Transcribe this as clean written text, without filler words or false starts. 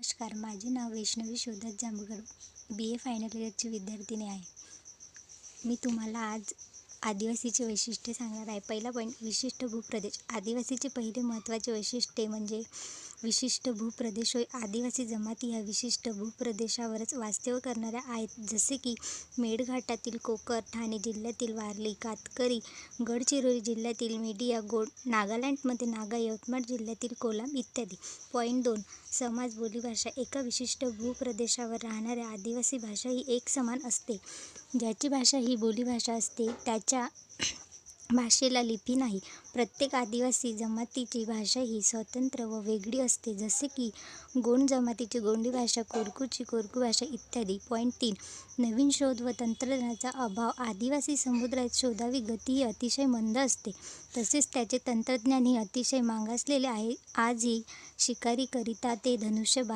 नमस्कार, माझे नाव Vaishnavi Shivdas Jambhulkar, BA final इयरची विद्यार्थिनी आहे. मी तुम्हाला आज आदिवासीचे वैशिष्ट्य सांगणार आहे. पहिला पॉईंट, विशिष्ट भूप्रदेश. आदिवासीचे पहिले महत्त्वाचे वैशिष्ट्य म्हणजे विशिष्ट भूप्रदेश होय. आदिवासी जमाती ह्या विशिष्ट भूप्रदेशावरच वास्तव्य करणाऱ्या आहेत, जसे की मेळघाटातील कोकर, ठाणे जिल्ह्यातील वारली, कातकरी, गडचिरोली जिल्ह्यातील मीडिया गोंड, नागालँडमध्ये नागा, यवतमाळ जिल्ह्यातील कोलाम इत्यादी. पॉईंट 2, समाज, बोलीभाषा. एका विशिष्ट भूप्रदेशावर राहणाऱ्या आदिवासी भाषा ही एकसमान असते. ज्याची भाषा ही बोलीभाषा असते, त्याच्या भाषेला लिपी नाही. प्रत्येक आदिवासी जमातीची भाषा ही स्वतंत्र व वेगळी असते, जसे की गोंड जमातीची गोंडी भाषा, कोरकूची कोरकू भाषा इत्यादी. पॉईंट 3, नवीन शोध व तंत्रज्ञानाचा अभाव. आदिवासी समुदायात शोधाची गती ही अतिशय मंद असते, तसेच त्याचे तंत्रज्ञानही अतिशय मागासलेले आहे. आजही शिकारीकरिता ते धनुष्यबाण